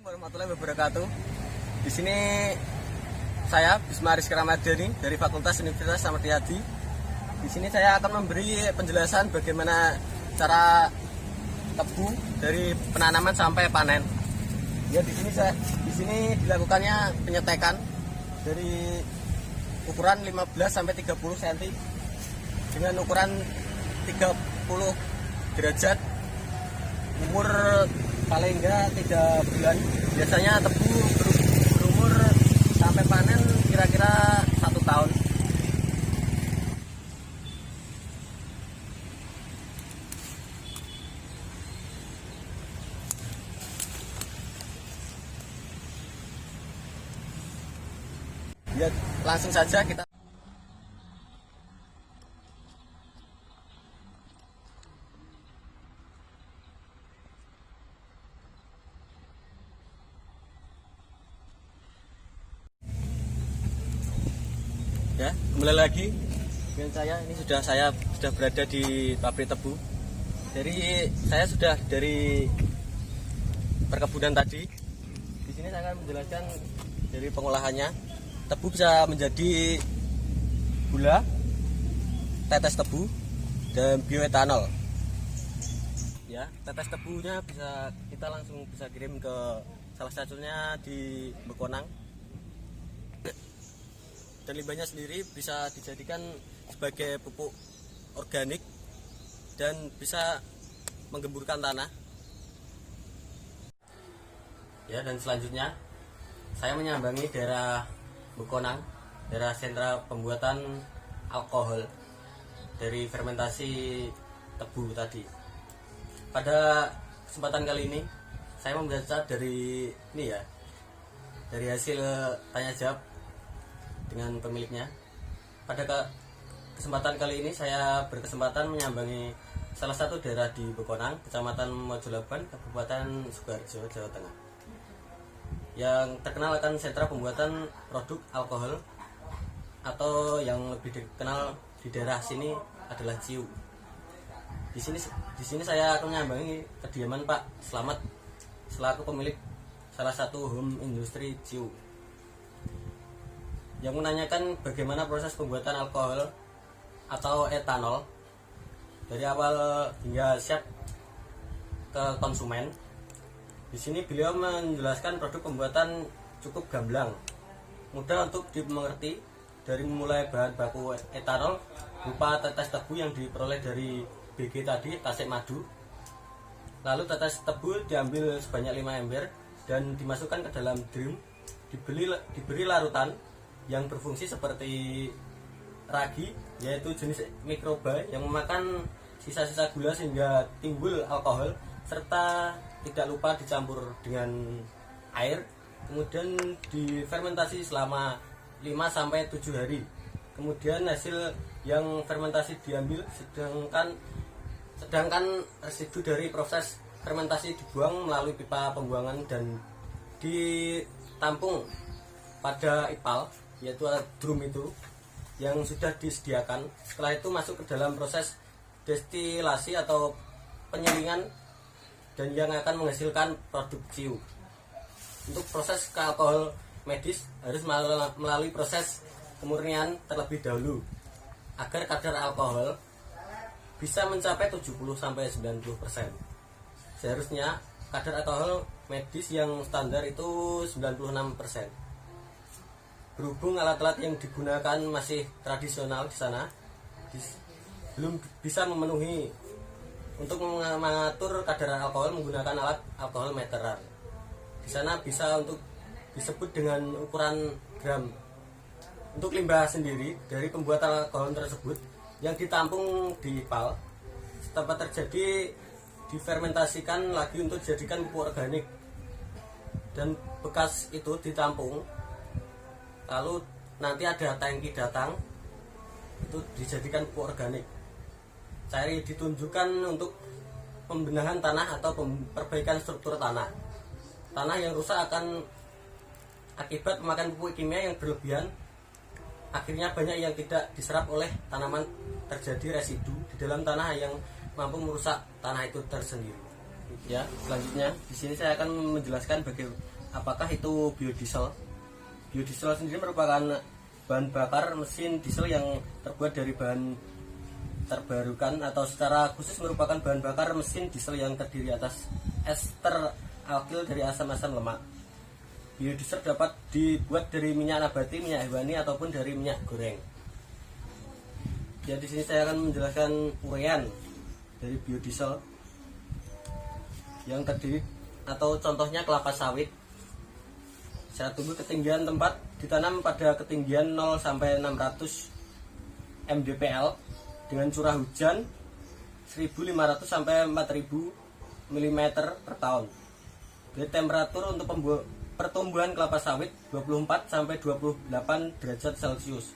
Warahmatullahi wabarakatuh. Di sini saya Bisma Rizky Ramadhani dari Fakultas Universitas Samardi. Di sini saya akan memberi penjelasan bagaimana cara tebu dari penanaman sampai panen. Ya, di sini dilakukannya penyetekan dari ukuran 15 sampai 30 cm dengan ukuran 30 derajat, umur paling enggak 3 bulan. Biasanya tebu berumur sampai panen kira-kira 1 tahun. Ya, langsung saja kita. Ya, kembali lagi dengan saya. Ini saya sudah berada di pabrik tebu. Saya sudah dari perkebunan tadi. Di sini saya akan menjelaskan dari pengolahannya. Tebu bisa menjadi gula, tetes tebu, dan bioetanol. Ya, tetes tebunya kita langsung bisa kirim ke salah satunya di Bekonang. Dan limbahnya sendiri bisa dijadikan sebagai pupuk organik dan bisa menggemburkan tanah. Ya, dan selanjutnya saya menyambangi daerah Bekonang, daerah sentra pembuatan alkohol dari fermentasi tebu tadi. Pada kesempatan kali ini saya membaca dari hasil tanya jawab dengan pemiliknya. Pada kesempatan kali ini saya berkesempatan menyambangi salah satu daerah di Bekonang, Kecamatan Mojolaban, Kabupaten Sukoharjo, Jawa Tengah, yang terkenal akan sentra pembuatan produk alkohol, atau yang lebih dikenal di daerah sini adalah Ciu. Di sini saya akan menyambangi kediaman Pak Slamet selaku pemilik salah satu home industri Ciu, yang menanyakan bagaimana proses pembuatan alkohol atau etanol dari awal hingga siap ke konsumen. Di sini beliau menjelaskan produk pembuatan cukup gamblang, mudah untuk dimengerti, dari mulai bahan baku etanol berupa tetes tebu yang diperoleh dari BG tadi, Tasik Madu. Lalu tetes tebu diambil sebanyak 5 ember dan dimasukkan ke dalam drum, diberi larutan yang berfungsi seperti ragi, yaitu jenis mikroba yang memakan sisa-sisa gula sehingga timbul alkohol, serta tidak lupa dicampur dengan air, kemudian difermentasi selama 5-7 hari. Kemudian hasil yang fermentasi diambil, sedangkan residu dari proses fermentasi dibuang melalui pipa pembuangan dan ditampung pada ipal, yaitu drum itu yang sudah disediakan. Setelah itu masuk ke dalam proses destilasi atau penyelingan, dan yang akan menghasilkan produk Ciu. Untuk proses ke alkohol medis harus melalui proses kemurnian terlebih dahulu agar kadar alkohol bisa mencapai 70-90%. Seharusnya kadar alkohol medis yang standar itu 96%. Berhubung alat-alat yang digunakan masih tradisional di sana, belum bisa memenuhi untuk mengatur kadar alkohol menggunakan alat alkohol meteran. Di sana bisa untuk disebut dengan ukuran gram. Untuk limbah sendiri dari pembuatan alkohol tersebut yang ditampung di ipal, setelah terjadi difermentasikan lagi untuk dijadikan pupuk organik, dan bekas itu ditampung. Lalu nanti ada tangki datang, itu dijadikan pupuk organik. Cari ditunjukkan untuk pembenahan tanah atau perbaikan struktur tanah. Tanah yang rusak akan akibat memakan pupuk kimia yang berlebihan. Akhirnya banyak yang tidak diserap oleh tanaman, terjadi residu di dalam tanah yang mampu merusak tanah itu tersendiri. Ya, selanjutnya di sini saya akan menjelaskan apakah itu biodiesel. Biodiesel sendiri merupakan bahan bakar mesin diesel yang terbuat dari bahan terbarukan, atau secara khusus merupakan bahan bakar mesin diesel yang terdiri atas ester alkil dari asam-asam lemak. Biodiesel dapat dibuat dari minyak nabati, minyak hewani, ataupun dari minyak goreng. Jadi di sini saya akan menjelaskan uraian dari biodiesel yang terdiri atau contohnya kelapa sawit. Saya tunggu ketinggian tempat ditanam pada ketinggian 0 sampai 600 mdpl dengan curah hujan 1500 sampai 4000 mm per tahun. Jadi temperatur untuk pertumbuhan kelapa sawit 24 sampai 28 derajat Celcius.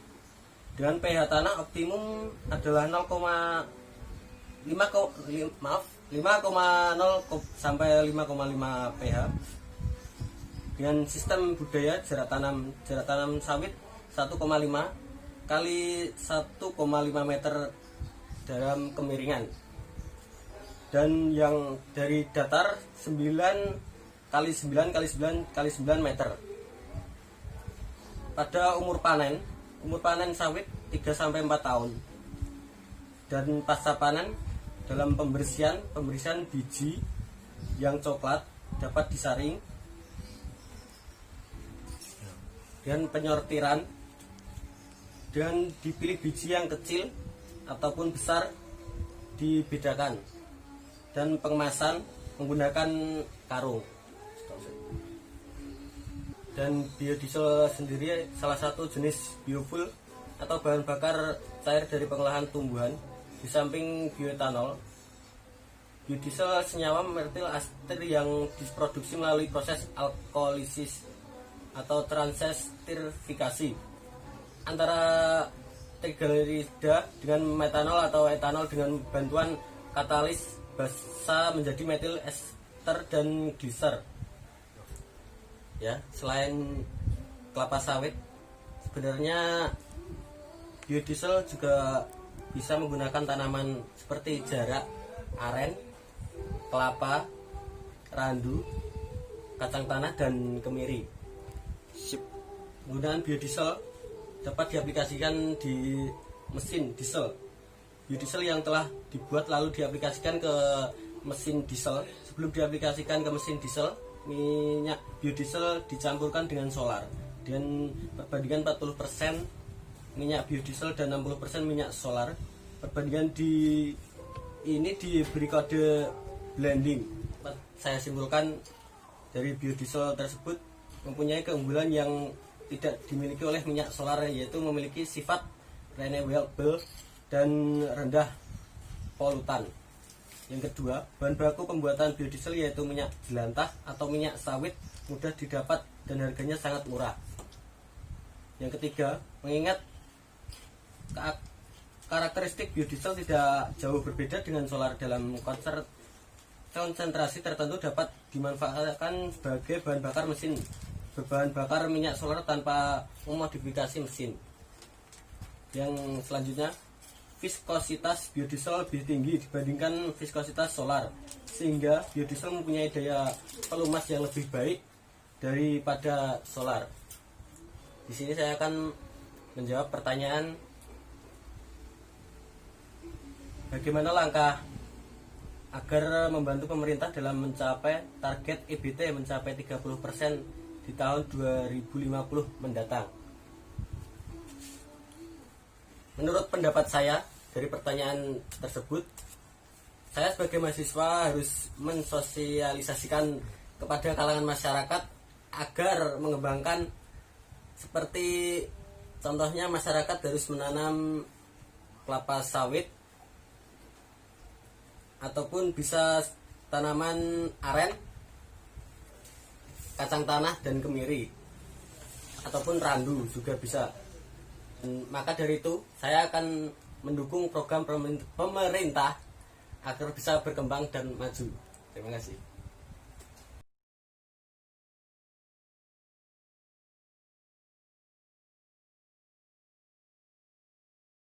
Dengan pH tanah optimum adalah 5,0 sampai 5,5 pH. Dengan sistem budaya jarak tanam sawit 1,5 kali 1,5 meter dalam kemiringan, dan yang dari datar 9 kali 9 kali 9 kali 9 meter. Pada umur panen sawit 3 sampai 4 tahun, dan pasca panen dalam pembersihan biji yang coklat dapat disaring, dan penyortiran, dan dipilih biji yang kecil ataupun besar dibedakan, dan pengemasan menggunakan karung. Dan biodiesel sendiri salah satu jenis biofuel atau bahan bakar cair dari pengolahan tumbuhan. Di samping bioetanol, biodiesel senyawa metil ester yang diproduksi melalui proses alkolisis atau transesterifikasi antara triglycerida dengan metanol atau etanol dengan bantuan katalis basa menjadi metil ester dan gliser. Ya, selain kelapa sawit, sebenarnya biodiesel juga bisa menggunakan tanaman seperti jarak, aren, kelapa, randu, kacang tanah, dan kemiri. Penggunaan biodiesel dapat diaplikasikan di mesin diesel. Biodiesel yang telah dibuat lalu diaplikasikan ke mesin diesel. Sebelum diaplikasikan ke mesin diesel, minyak biodiesel dicampurkan dengan solar dengan perbandingan 40% minyak biodiesel dan 60% minyak solar. Perbandingan ini diberi kode blending. Saya simpulkan dari biodiesel tersebut mempunyai keunggulan yang tidak dimiliki oleh minyak solar, yaitu memiliki sifat renewable dan rendah polutan. Yang kedua, bahan baku pembuatan biodiesel yaitu minyak jelantah atau minyak sawit mudah didapat dan harganya sangat murah. Yang ketiga, mengingat karakteristik biodiesel tidak jauh berbeda dengan solar dalam konsentrasi tertentu, dapat dimanfaatkan sebagai bahan bakar berbahan bakar minyak solar tanpa memodifikasi mesin. Yang selanjutnya, viskositas biodiesel lebih tinggi dibandingkan viskositas solar, sehingga biodiesel mempunyai daya pelumas yang lebih baik daripada solar. Di sini saya akan menjawab pertanyaan, bagaimana langkah agar membantu pemerintah dalam mencapai target EBT mencapai 30% di tahun 2050 mendatang. Menurut pendapat saya dari pertanyaan tersebut, saya sebagai mahasiswa harus mensosialisasikan kepada kalangan masyarakat agar mengembangkan, seperti contohnya masyarakat harus menanam kelapa sawit ataupun bisa tanaman aren, kacang tanah, dan kemiri, ataupun randu juga bisa. Maka dari itu saya akan mendukung program pemerintah agar bisa berkembang dan maju. Terima kasih.